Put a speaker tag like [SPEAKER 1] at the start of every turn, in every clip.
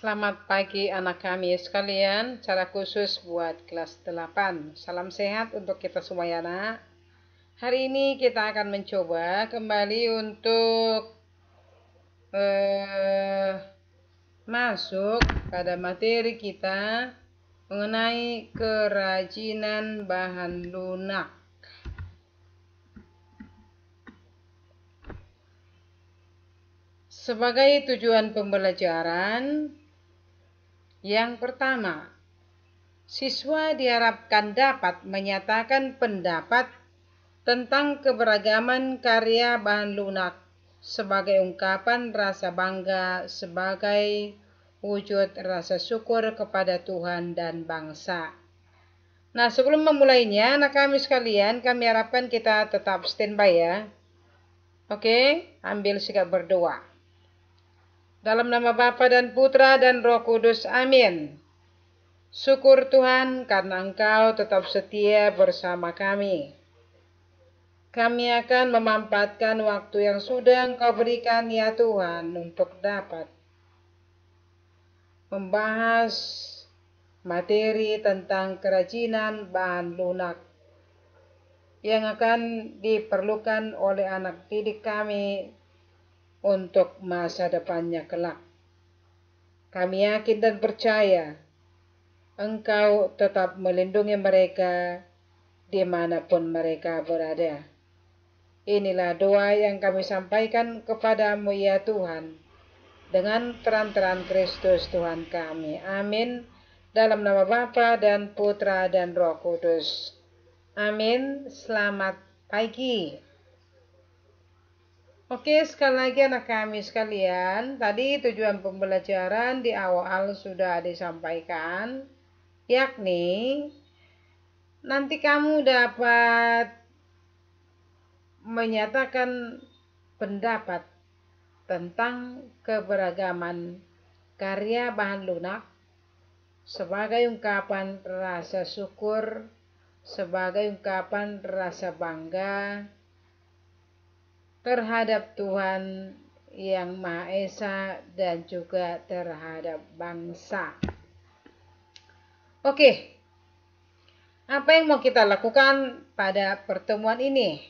[SPEAKER 1] Selamat pagi anak kami sekalian, secara khusus buat kelas 8. Salam sehat untuk kita semua ya nak. Hari ini kita akan mencoba kembali untuk masuk pada materi kita mengenai kerajinan bahan lunak. Sebagai tujuan pembelajaran, yang pertama, siswa diharapkan dapat menyatakan pendapat tentang keberagaman karya bahan lunak sebagai ungkapan rasa bangga sebagai wujud rasa syukur kepada Tuhan dan bangsa. Nah, sebelum memulainya, anak kami sekalian, kami harapkan kita tetap standby ya. Oke, ambil sikap berdoa. Dalam nama Bapa dan Putra dan Roh Kudus, amin. Syukur Tuhan karena Engkau tetap setia bersama kami. Kami akan memanfaatkan waktu yang sudah Engkau berikan ya Tuhan untuk dapat membahas materi tentang kerajinan bahan lunak yang akan diperlukan oleh anak didik kami untuk masa depannya kelak. Kami yakin dan percaya Engkau tetap melindungi mereka dimanapun mereka berada. Inilah doa yang kami sampaikan kepadamu ya Tuhan, dengan perantaraan Kristus Tuhan kami. Amin. Dalam nama Bapa dan Putra dan Roh Kudus. Amin. Selamat pagi. Oke, sekali lagi anak kami sekalian, tadi tujuan pembelajaran di awal sudah disampaikan, yakni nanti kamu dapat menyatakan pendapat tentang keberagaman karya bahan lunak sebagai ungkapan rasa syukur, sebagai ungkapan rasa bangga terhadap Tuhan yang Maha Esa dan juga terhadap bangsa. Oke, apa yang mau kita lakukan pada pertemuan ini?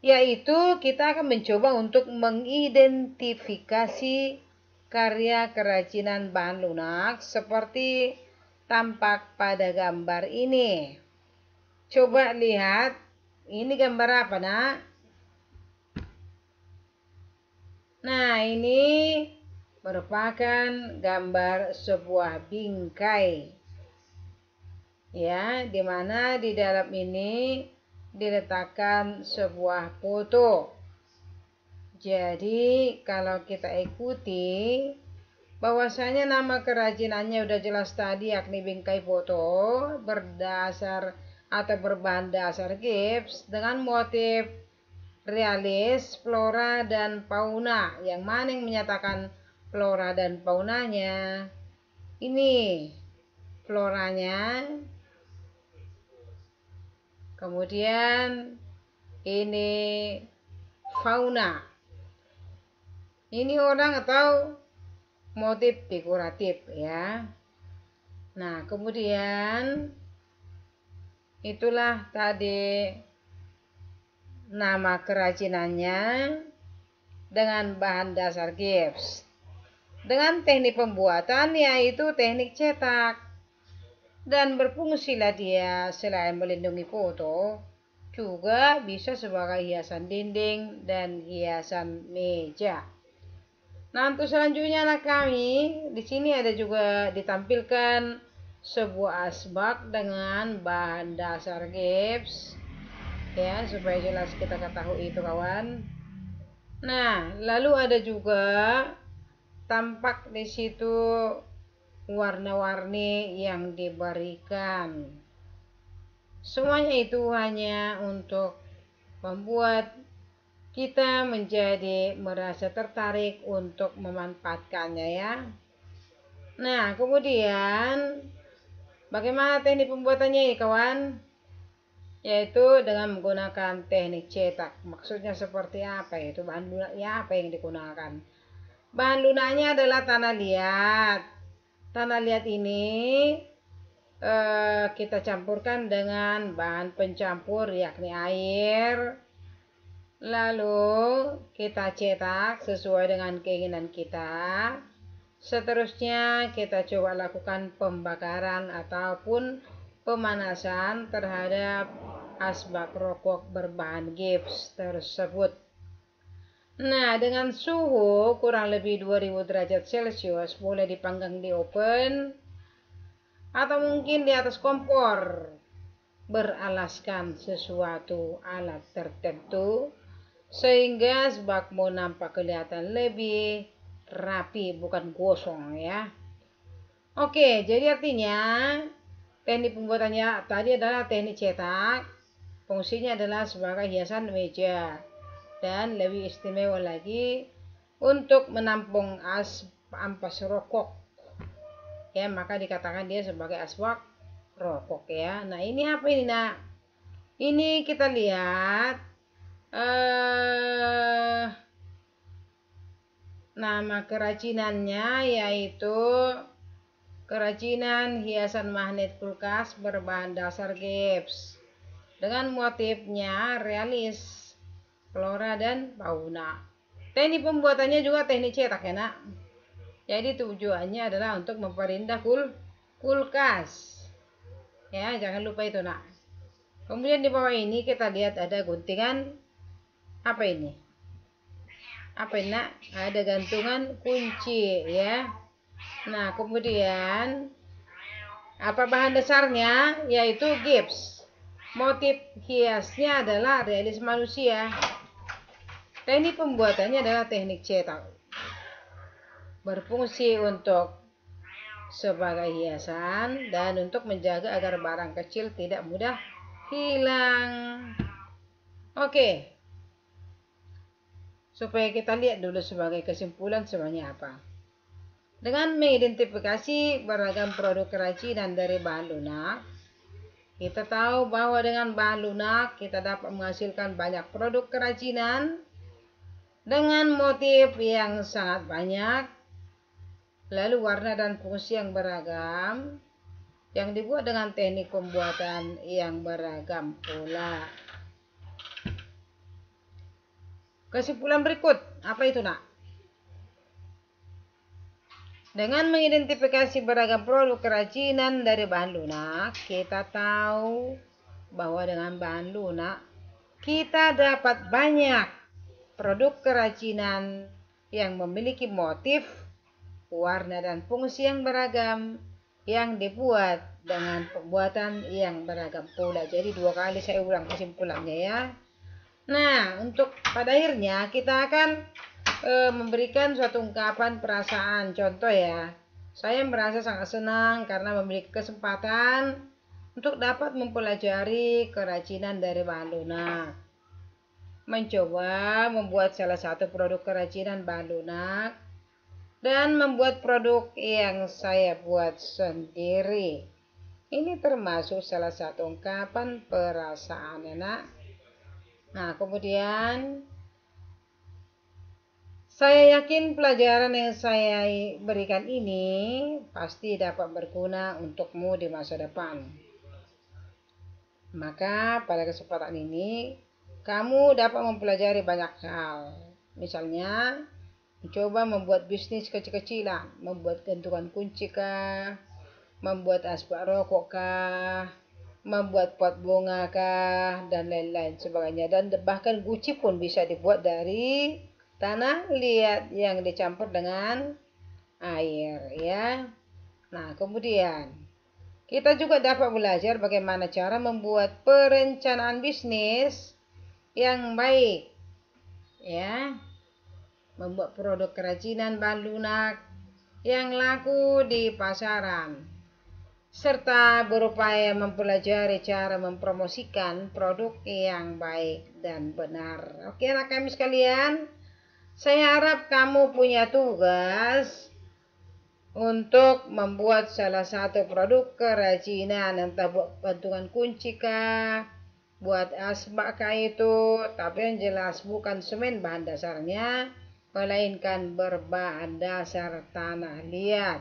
[SPEAKER 1] Yaitu kita akan mencoba untuk mengidentifikasi karya kerajinan bahan lunak seperti tampak pada gambar ini. Coba lihat, ini gambar apa nak? Nah, ini merupakan gambar sebuah bingkai. Ya, di mana di dalam ini diletakkan sebuah foto. Jadi, kalau kita ikuti, bahwasanya nama kerajinannya udah jelas tadi, yakni bingkai foto berdasar atau berbahan dasar gips dengan motif realis, flora dan fauna. Yang mana yang menyatakan flora dan faunanya? Ini floranya. Kemudian ini fauna. Ini orang atau motif figuratif ya. Nah, kemudian itulah tadi nama kerajinannya dengan bahan dasar gips. Dengan teknik pembuatan yaitu teknik cetak. Dan berfungsilah dia selain melindungi foto, juga bisa sebagai hiasan dinding dan hiasan meja. Nah, untuk selanjutnya anak kami, di sini ada juga ditampilkan sebuah asbak dengan bahan dasar gips. Ya, supaya jelas kita ketahui itu kawan. Nah, lalu ada juga tampak di situ warna-warni yang diberikan. Semuanya itu hanya untuk membuat kita menjadi merasa tertarik untuk memanfaatkannya ya. Nah, kemudian bagaimana teknik pembuatannya ini kawan? Yaitu dengan menggunakan teknik cetak. Maksudnya seperti apa? Yaitu bahan lunaknya apa yang digunakan. Bahan lunaknya adalah tanah liat. Tanah liat ini kita campurkan dengan bahan pencampur yakni air. Lalu kita cetak sesuai dengan keinginan kita. Seterusnya kita coba lakukan pembakaran ataupun pemanasan terhadap asbak rokok berbahan gips tersebut. Nah, dengan suhu kurang lebih 2000 derajat Celcius boleh dipanggang di oven atau mungkin di atas kompor beralaskan sesuatu alat tertentu sehingga asbakmu nampak kelihatan lebih rapi, bukan gosong ya. Oke, jadi artinya teknik pembuatannya tadi adalah teknik cetak. Fungsinya adalah sebagai hiasan meja dan lebih istimewa lagi untuk menampung ampas rokok. Ya, maka dikatakan dia sebagai asbak rokok ya. Nah, ini apa ini, Nak? Ini kita lihat nama kerajinannya yaitu kerajinan hiasan magnet kulkas berbahan dasar gips dengan motifnya realis, flora dan fauna. Teknik pembuatannya juga teknik cetak ya, Nak. Jadi tujuannya adalah untuk memperindah kulkas. Ya, jangan lupa itu, Nak. Kemudian di bawah ini kita lihat ada guntingan apa ini? Apa ini, Nak? Ada gantungan kunci ya. Nah, kemudian apa bahan dasarnya? Yaitu gips. Motif hiasnya adalah realis manusia. Teknik pembuatannya adalah teknik cetak. Berfungsi untuk sebagai hiasan dan untuk menjaga agar barang kecil tidak mudah hilang. Oke. Supaya kita lihat dulu sebagai kesimpulan sebenarnya apa. Dengan mengidentifikasi beragam produk kerajinan dari bahan lunak, kita tahu bahwa dengan bahan lunak kita dapat menghasilkan banyak produk kerajinan dengan motif yang sangat banyak, lalu warna dan fungsi yang beragam, yang dibuat dengan teknik pembuatan yang beragam pula. Kesimpulan berikut, apa itu, Nak? Dengan mengidentifikasi beragam produk kerajinan dari bahan lunak, kita tahu bahwa dengan bahan lunak kita dapat banyak produk kerajinan yang memiliki motif, warna dan fungsi yang beragam yang dibuat dengan pembuatan yang beragam pula. Jadi 2 kali saya ulang kesimpulannya ya. Nah, untuk pada akhirnya kita akan memberikan suatu ungkapan perasaan. Contoh ya, saya merasa sangat senang karena memiliki kesempatan untuk dapat mempelajari kerajinan dari bahan lunak. Mencoba membuat salah satu produk kerajinan bahan lunak dan membuat produk yang saya buat sendiri. Ini termasuk salah satu ungkapan perasaan ya, Nak. Nah, kemudian saya yakin pelajaran yang saya berikan ini pasti dapat berguna untukmu di masa depan. Maka pada kesempatan ini kamu dapat mempelajari banyak hal. Misalnya, mencoba membuat bisnis kecil-kecilan, membuat gantungan kunci kah, membuat asbak rokok kah, membuat pot bunga kah, dan lain-lain sebagainya. Dan bahkan guci pun bisa dibuat dari tanah liat yang dicampur dengan air ya. Nah, kemudian kita juga dapat belajar bagaimana cara membuat perencanaan bisnis yang baik ya. Membuat produk kerajinan bahan lunak yang laku di pasaran, serta berupaya mempelajari cara mempromosikan produk yang baik dan benar. Oke, anak kami sekalian, saya harap kamu punya tugas untuk membuat salah satu produk kerajinan, entah buat gantungan kunci kah, buat asbak kah itu, tapi yang jelas bukan semen bahan dasarnya, melainkan berbahan dasar tanah liat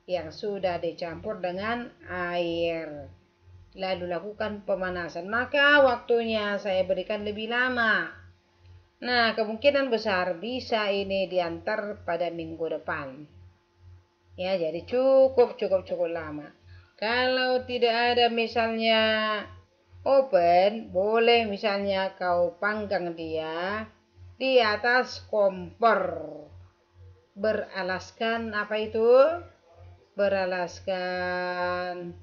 [SPEAKER 1] yang sudah dicampur dengan air. Lalu lakukan pemanasan. Maka waktunya saya berikan lebih lama. Nah, kemungkinan besar bisa ini diantar pada minggu depan. Ya, jadi cukup lama. Kalau tidak ada misalnya oven, boleh misalnya kau panggang dia di atas kompor. Beralaskan apa itu? Beralaskan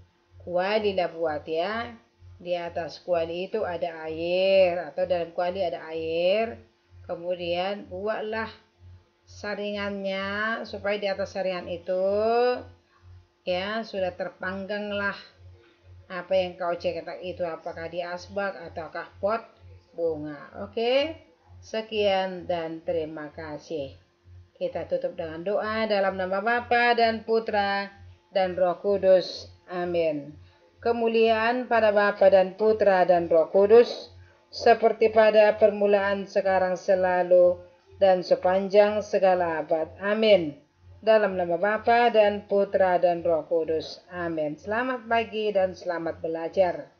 [SPEAKER 1] kuali lah buat ya. Di atas kuali itu ada air atau dalam kuali ada air. Kemudian buatlah saringannya supaya di atas saringan itu ya sudah terpangganglah apa yang kau cetak itu, apakah di asbak ataukah pot bunga. Oke, sekian dan terima kasih. Kita tutup dengan doa dalam nama Bapa dan Putra dan Roh Kudus. Amin. Kemuliaan pada Bapa dan Putra dan Roh Kudus, seperti pada permulaan, sekarang, selalu, dan sepanjang segala abad. Amin. Dalam nama Bapa dan Putra dan Roh Kudus. Amin. Selamat pagi dan selamat belajar.